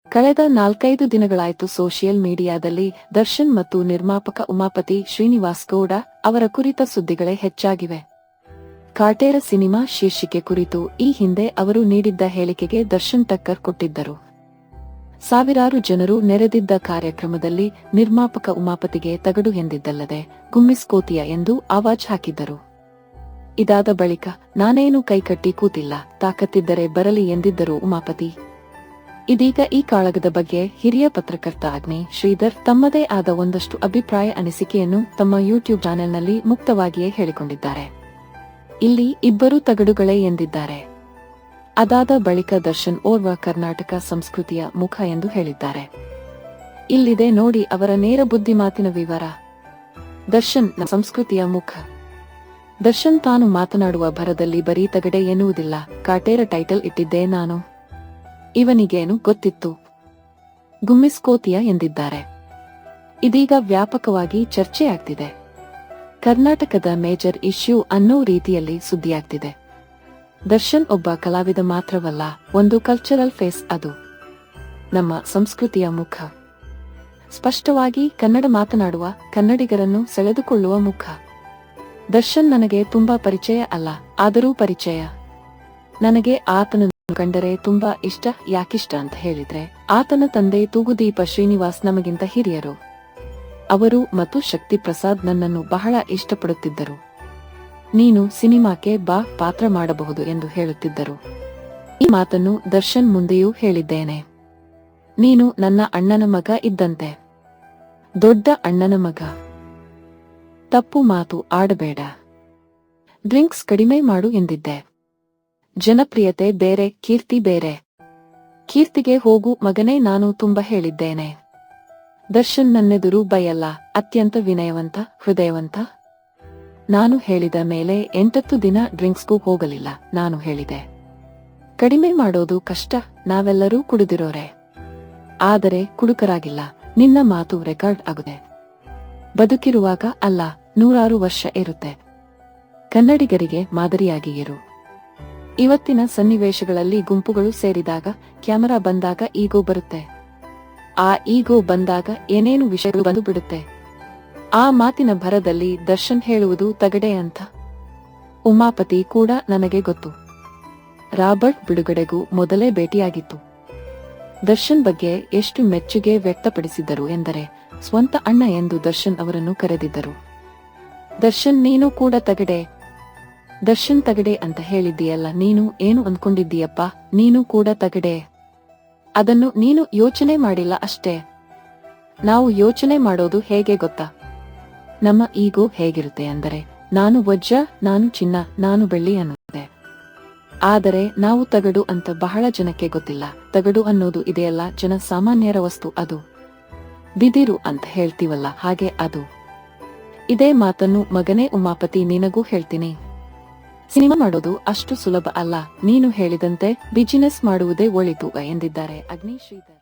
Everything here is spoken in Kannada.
ಕಳೆದ 4-5 ದಿನಗಳಾಯ್ತು ಸೋಷಿಯಲ್ ಮೀಡಿಯಾದಲ್ಲಿ ದರ್ಶನ್ ಮತ್ತು ನಿರ್ಮಾಪಕ ಉಮಾಪತಿ ಶ್ರೀನಿವಾಸ್ ಗೌಡ ಅವರ ಕುರಿತ ಸುದ್ದಿಗಳೇ ಹೆಚ್ಚಾಗಿವೆ. ಕಾಟೇರ ಸಿನಿಮಾ ಶೀರ್ಷಿಕೆ ಕುರಿತು ಈ ಹಿಂದೆ ಅವರು ನೀಡಿದ್ದ ಹೇಳಿಕೆಗೆ ದರ್ಶನ್ ಟಕ್ಕರ್ ಕೊಟ್ಟಿದ್ದರು. ಸಾವಿರಾರು ಜನರು ನೆರೆದಿದ್ದ ಕಾರ್ಯಕ್ರಮದಲ್ಲಿ ನಿರ್ಮಾಪಕ ಉಮಾಪತಿಗೆ ತಗಡು ಎಂದಿದ್ದಲ್ಲದೆ ಗುಮ್ಮಿಸ್ಕೋತಿಯ ಎಂದು ಆವಾಜ್ ಹಾಕಿದ್ದರು. ಇದಾದ ಬಳಿಕ ನಾನೇನು ಕೈಕಟ್ಟಿ ಕೂತಿಲ್ಲ, ತಾಕತ್ತಿದ್ದರೆ ಬರಲಿ ಎಂದಿದ್ದರು ಉಮಾಪತಿ. ಇದೀಗ ಈ ಕಾಳಗದ ಬಗ್ಗೆ ಹಿರಿಯ ಪತ್ರಕರ್ತ ಅಗ್ನಿ ಶ್ರೀಧರ್ ತಮ್ಮದೇ ಆದ ಒಂದಷ್ಟು ಅಭಿಪ್ರಾಯ ಅನಿಸಿಕೆಯನ್ನು ತಮ್ಮ ಯೂಟ್ಯೂಬ್ ಚಾನೆಲ್ನಲ್ಲಿ ಮುಕ್ತವಾಗಿಯೇ ಹೇಳಿಕೊಂಡಿದ್ದಾರೆ. ಇಲ್ಲಿ ಇಬ್ಬರು ತಗಡುಗಳೇ ಎಂದಿದ್ದಾರೆ. ಅದಾದ ಬಳಿಕ ದರ್ಶನ್ ಓರ್ವ ಕರ್ನಾಟಕ ಸಂಸ್ಕೃತಿಯ ಮುಖ ಎಂದು ಹೇಳಿದ್ದಾರೆ. ಇಲ್ಲಿದೆ ನೋಡಿ ಅವರ ನೇರ ಬುದ್ಧಿಮಾತಿನ ವಿವರ. ದರ್ಶನ್ ಸಂಸ್ಕೃತಿಯ ಮುಖ. ದರ್ಶನ್ ತಾನು ಮಾತನಾಡುವ ಭರದಲ್ಲಿ ಬರೀ ತಗಡೆ ಎನ್ನುವುದಿಲ್ಲ, ಕಾಟೇರ ಟೈಟಲ್ ಇಟ್ಟಿದ್ದೇ ನಾನು. ಇವನಿಗೇನು ಗೊತ್ತಿತ್ತು, ಗುಮ್ಮಿಸ್ಕೋತಿಯ ಎಂದಿದ್ದಾರೆ. ಇದೀಗ ವ್ಯಾಪಕವಾಗಿ ಚರ್ಚೆಯಾಗ್ತಿದೆ. ಕರ್ನಾಟಕದ ಮೇಜರ್ ಇಶ್ಯೂ ಅನ್ನೋ ರೀತಿಯಲ್ಲಿ ಸುದ್ದಿಯಾಗ್ತಿದೆ. ದರ್ಶನ್ ಒಬ್ಬ ಕಲಾವಿದ ಮಾತ್ರವಲ್ಲ, ಒಂದು ಕಲ್ಚರಲ್ ಫೇಸ್. ಅದು ನಮ್ಮ ಸಂಸ್ಕೃತಿಯ ಮುಖ. ಸ್ಪಷ್ಟವಾಗಿ ಕನ್ನಡ ಮಾತನಾಡುವ ಕನ್ನಡಿಗರನ್ನು ಸೆಳೆದುಕೊಳ್ಳುವ ಮುಖ. ದರ್ಶನ್ ನನಗೆ ತುಂಬಾ ಪರಿಚಯ ಅಲ್ಲ, ಆದರೂ ಪರಿಚಯ. ನನಗೆ ಆತನನ್ನು ಕಂಡರೆ ತುಂಬಾ ಇಷ್ಟ. ಯಾಕಿಷ್ಟ ಅಂತ ಹೇಳಿದ್ರೆ, ಆತನ ತಂದೆ ತೂಗುದೀಪ ಶ್ರೀನಿವಾಸ್ ನಮಗಿಂತ ಹಿರಿಯರು. ಅವರು ಮತ್ತು ಶಕ್ತಿ ಪ್ರಸಾದ್ ನನ್ನನ್ನು ಬಹಳ ಇಷ್ಟಪಡುತ್ತಿದ್ದರು. ನೀನು ಸಿನಿಮಾಕ್ಕೆ ಬಾ, ಪಾತ್ರ ಮಾಡಬಹುದು ಎಂದು ಹೇಳುತ್ತಿದ್ದರು. ಈ ಮಾತನ್ನು ದರ್ಶನ್ ಮುಂದೆಯೂ ಹೇಳಿದ್ದೇನೆ. ನೀನು ನನ್ನ ಅಣ್ಣನ ಮಗ ಇದ್ದಂತೆ, ದೊಡ್ಡ ಅಣ್ಣನ ಮಗ. ತಪ್ಪು ಮಾತು ಆಡಬೇಡ, ಡ್ರಿಂಕ್ಸ್ ಕಡಿಮೆ ಮಾಡು ಎಂದಿದ್ದೆ. ಜನಪ್ರಿಯತೆ ಬೇರೆ, ಕೀರ್ತಿ ಬೇರೆ. ಕೀರ್ತಿಗೆ ಹೋಗು ಮಗನೇ ನಾನು ತುಂಬಾ ಹೇಳಿದ್ದೇನೆ. ದರ್ಶನ್ ನನ್ನೆದುರು ಬೈಯಲ್ಲ, ಅತ್ಯಂತ ವಿನಯವಂತ, ಹೃದಯವಂತ. ನಾನು ಹೇಳಿದ ಮೇಲೆ 8 ದಿನ ಡ್ರಿಂಕ್ಸ್ಗೂ ಹೋಗಲಿಲ್ಲ. ನಾನು ಹೇಳಿದೆ, ಕಡಿಮೆ ಮಾಡೋದು ಕಷ್ಟ, ನಾವೆಲ್ಲರೂ ಕುಡಿದಿರೋರೆ. ಆದರೆ ಕುಡುಕರಾಗಿಲ್ಲ. ನಿನ್ನ ಮಾತು ರೆಕಾರ್ಡ್ ಆಗುತ್ತೆ. ಬದುಕಿರುವಾಗ ಅಲ್ಲ, 100 ವರ್ಷ ಇರುತ್ತೆ. ಕನ್ನಡಿಗರಿಗೆ ಮಾದರಿಯಾಗಿ ಇರು. ಇವತ್ತಿನ ಸನ್ನಿವೇಶಗಳಲ್ಲಿ ಗುಂಪುಗಳು ಸೇರಿದಾಗ, ಕ್ಯಾಮರಾ ಬಂದಾಗ ಈಗೋ ಬರುತ್ತೆ. ಆ ಈಗೋ ಬಂದಾಗ ಏನೇನು ವಿಷಯಗಳು ಬಂದು ಬಿಡುತ್ತೆ. ಆ ಮಾತಿನ ಭರದಲ್ಲಿ ದರ್ಶನ್ ಹೇಳುವುದು ತಗಡೆ ಅಂತ. ಉಮಾಪತಿ ಕೂಡ ನನಗೆ ಗೊತ್ತು. ರಾಬರ್ಟ್ ಬಿಡುಗಡೆಗೂ ಮೊದಲೇ ಭೇಟಿಯಾಗಿತ್ತು. ದರ್ಶನ್ ಬಗ್ಗೆ ಎಷ್ಟು ಮೆಚ್ಚುಗೆ ವ್ಯಕ್ತಪಡಿಸಿದ್ದರು ಎಂದರೆ, ಸ್ವಂತ ಅಣ್ಣ ಎಂದು ದರ್ಶನ್ ಅವರನ್ನು ಕರೆದಿದ್ದರು. ದರ್ಶನ್ ನೀನು ಕೂಡ ತಗಡೆ, ದರ್ಶನ್ ತಗಡೆ ಅಂತ ಹೇಳಿದ್ದೀಯಲ್ಲ, ನೀನು ಏನು ಅಂದ್ಕೊಂಡಿದ್ದೀಯಪ್ಪ, ನೀನು ಕೂಡ ತಗಡೆ. ಅದನ್ನು ನೀನು ಯೋಚನೆ ಮಾಡಿಲ್ಲ ಅಷ್ಟೇ. ನಾವು ಯೋಚನೆ ಮಾಡೋದು ಹೇಗೆ ಗೊತ್ತಾ? ನಮ್ಮ ಈಗೋ ಹೇಗಿರುತ್ತೆ ಅಂದರೆ, ನಾನು ವಜ್ರ, ನಾನು ಚಿನ್ನ, ನಾನು ಬೆಳ್ಳಿ ಅನ್ನುತ್ತೆ. ಆದರೆ ನಾವು ತಗಡು ಅಂತ ಬಹಳ ಜನಕ್ಕೆ ಗೊತ್ತಿಲ್ಲ. ತಗಡು ಅನ್ನೋದು ಇದೆಯಲ್ಲ, ಜನ ಸಾಮಾನ್ಯರ ವಸ್ತು. ಅದು ಬಿದಿರು ಅಂತ ಹೇಳ್ತೀವಲ್ಲ, ಹಾಗೆ ಅದು. ಇದೇ ಮಾತನ್ನು ಮಗನೇ ಉಮಾಪತಿ ನಿನಗೂ ಹೇಳ್ತೀನಿ. ಸಿನಿಮಾ ಮಾಡೋದು ಅಷ್ಟು ಸುಲಭ ಅಲ್ಲ. ನೀನು ಹೇಳಿದಂತೆ ಬಿಜಿನೆಸ್ ಮಾಡುವುದೇ ಒಳಿತು ಎಂದಿದ್ದಾರೆ ಅಗ್ನಿ ಶ್ರೀಧರ್.